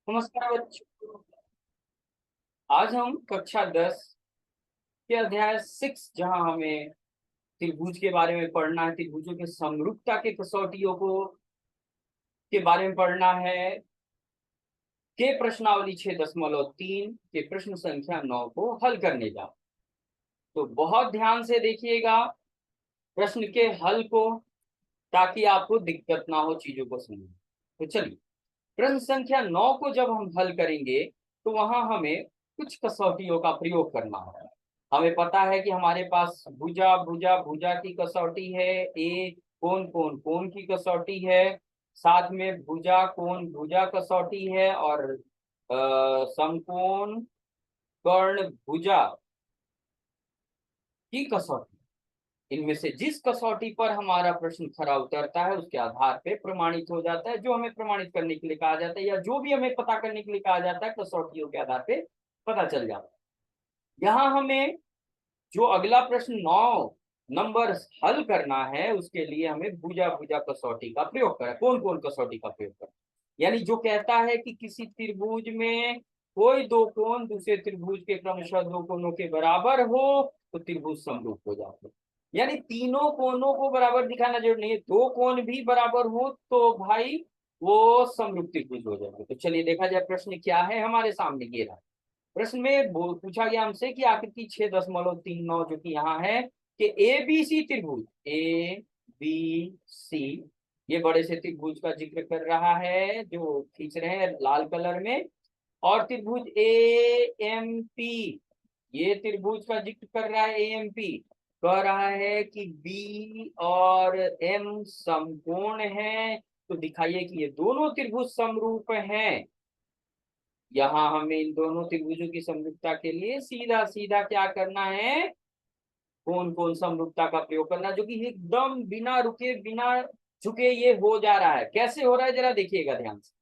नमस्कार बच्चों। आज हम कक्षा 10 के अध्याय 6 जहां हमें त्रिभुज के बारे में पढ़ना है, त्रिभुजों के समरूपता के कसौटियों को के बारे में पढ़ना है के प्रश्नावली 6.3 के प्रश्न संख्या 9 को हल करने जाओ। तो बहुत ध्यान से देखिएगा प्रश्न के हल को, ताकि आपको दिक्कत ना हो चीजों को समझने। तो चलिए, प्रश्न संख्या 9 को जब हम हल करेंगे तो वहां हमें कुछ कसौटियों का प्रयोग करना होगा। हमें पता है कि हमारे पास भुजा भुजा भुजा की कसौटी है, ए कोण कोण कोण की कसौटी है, साथ में भुजा कोण भुजा कसौटी है, और समकोण कर्ण भुजा की कसौटी। इनमें से जिस कसौटी पर हमारा प्रश्न खरा उतरता है उसके आधार पे प्रमाणित हो जाता है। जो हमें प्रमाणित करने के लिए कहा जाता है या जो भी हमें पता करने के लिए कहा जाता है, कसौटियों के आधार पे पता चल जाता है। यहाँ हमें जो अगला प्रश्न 9 नंबर हल करना है, उसके लिए हमें भुजा भुजा कसौटी का प्रयोग करें। कौन कौन कसौटी का प्रयोग करें? यानी जो कहता है कि किसी त्रिभुज में कोई दो कोण दूसरे त्रिभुज के क्रमशः दो कोणों के बराबर हो तो त्रिभुज समरूप हो जाते हैं। यानी तीनों कोणों को बराबर दिखाना जरूरी नहीं है, दो कोण भी बराबर हो तो भाई वो समरूप त्रिभुज हो जाएंगे। तो चलिए देखा जाए प्रश्न क्या है हमारे सामने। ये रहा प्रश्न में पूछा गया हमसे कि आकृति 6.39 जो कि यहाँ है कि ए बी सी त्रिभुज, ए बी सी ये बड़े से त्रिभुज का जिक्र कर रहा है जो खींच रहे हैं लाल कलर में, और त्रिभुज ए एम पी ये त्रिभुज का जिक्र कर रहा है। ए एम पी कह रहा है कि बी और एम समकोण है, तो दिखाइए कि ये दोनों त्रिभुज समरूप हैं। यहाँ हमें इन दोनों त्रिभुजों की समरूपता के लिए सीधा सीधा क्या करना है, कौन कौन समरूपता का प्रयोग करना, जो कि एकदम बिना रुके बिना झुके ये हो जा रहा है। कैसे हो रहा है जरा देखिएगा ध्यान से।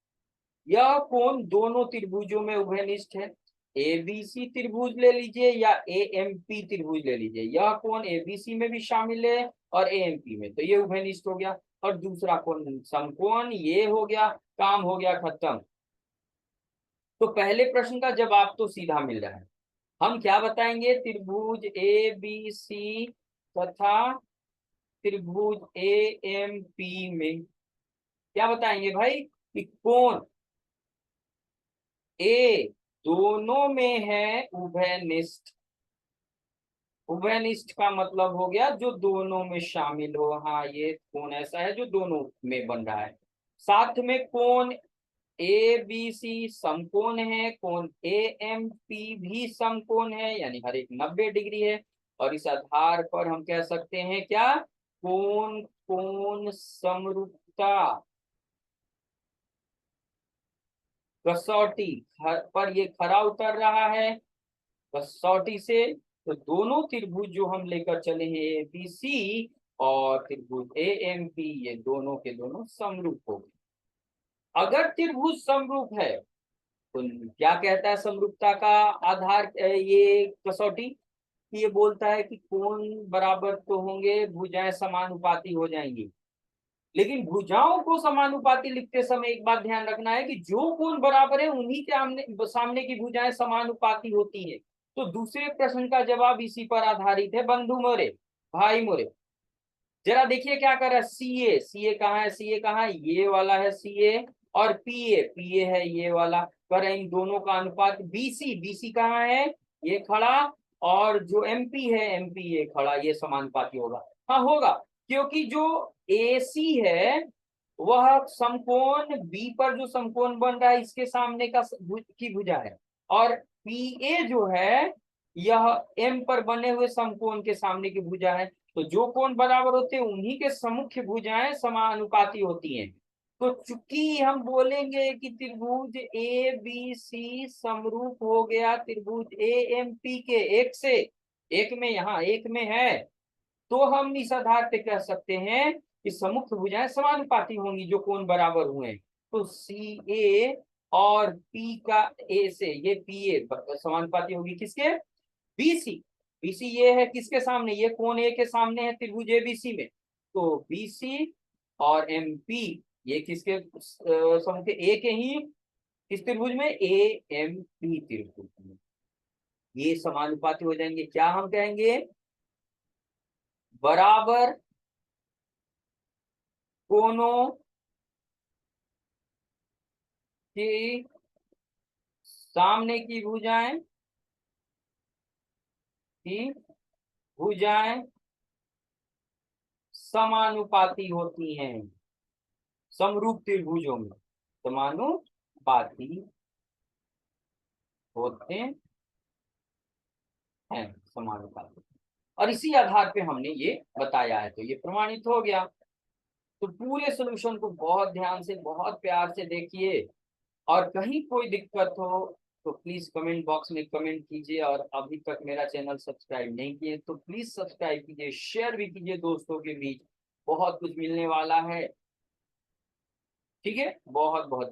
यह कोण दोनों त्रिभुजों में उभयनिष्ठ है। एबीसी त्रिभुज ले लीजिए या एएमपी त्रिभुज ले लीजिए, यह कोण एबीसी में भी शामिल है और एएमपी में, तो ये उभयनिष्ठ हो गया। और दूसरा कोण समकोण ये हो गया, काम हो गया खत्म। तो पहले प्रश्न का जवाब तो सीधा मिल रहा है। हम क्या बताएंगे, त्रिभुज ए बी सी तथा त्रिभुज ए एम पी में क्या बताएंगे भाई कि कोण ए दोनों में है उभयनिष्ठ। उभयनिष्ठ का मतलब हो गया जो दोनों में शामिल हो। हाँ, ये कोण ऐसा है जो दोनों में बन रहा है। साथ में कोण ए बी सी समकोण है, कोण ए एम पी भी समकोण है, यानी हर एक 90 डिग्री है। और इस आधार पर हम कह सकते हैं क्या, कोण कोण समरूपता कसौटी पर ये खरा उतर रहा है कसौटी से। तो दोनों त्रिभुज जो हम लेकर चले हैं ए बी सी और त्रिभुज ए एम पी, ये दोनों के दोनों समरूप हो गए। अगर त्रिभुज समरूप है तो क्या कहता है समरूपता का आधार, ये कसौटी, ये बोलता है कि कोण बराबर तो होंगे, भुजाएं समानुपाती हो जाएंगी। लेकिन भुजाओं को समानुपाती लिखते समय एक बात ध्यान रखना है कि जो कोण बराबर है उन्हीं के सामने की भुजाएं समानुपाती होती है। तो दूसरे प्रश्न का जवाब इसी पर आधारित है। बंधु मोरे, भाई मोरे, जरा देखिए क्या कर रहा है। सी ए, सी ए कहाँ है, सी ए कहाँ है, ये वाला है सी ए, और पी ए है ये वाला। कर इन दोनों का अनुपात बीसी, बीसी कहाँ है, ये खड़ा, और जो एमपी है एमपी ये खड़ा, ये समानुपाती होगा। हाँ होगा, क्योंकि जो ए सी है वह समकोण बी पर जो समकोण बन रहा है इसके सामने का की भुजा है, और पी ए जो है यह एम पर बने हुए समकोण के सामने की भुजा है। तो जो कोण बराबर होते हैं उन्हीं के सम्मुख भुजाएं समानुपाती होती हैं। तो चूंकि हम बोलेंगे कि त्रिभुज ए बी सी समरूप हो गया त्रिभुज ए एम पी के, एक से एक में, यहाँ एक में है, तो हम इस आधार पे कह सकते हैं कि सम्मुख भुजाएं समानुपाती होंगी जो कोण बराबर हुए। तो सी ए और पी का, ए से ये पी ए समानुपाती होगी किसके, बीसी। बीसी ये है किसके सामने, ये कोण ए के सामने है त्रिभुज एबीसी में। तो बीसी और एमपी ये किसके समूह के, ए के ही किस त्रिभुज में? AMP त्रिभुज में। ये समानुपाती हो जाएंगे, क्या हम कहेंगे? बराबर कोनों की सामने की भुजाएं समानुपाती होती हैं। समरूप त्रिभुजों में समानुपाती होते हैं, समानुपाती। और इसी आधार पे हमने ये बताया है, तो ये प्रमाणित हो गया। तो पूरे सॉल्यूशन को बहुत ध्यान से, बहुत प्यार से देखिए, और कहीं कोई दिक्कत हो तो प्लीज कमेंट बॉक्स में कमेंट कीजिए। और अभी तक मेरा चैनल सब्सक्राइब नहीं किए तो प्लीज सब्सक्राइब कीजिए, शेयर भी कीजिए दोस्तों के बीच, बहुत कुछ मिलने वाला है। ठीक है, बहुत बहुत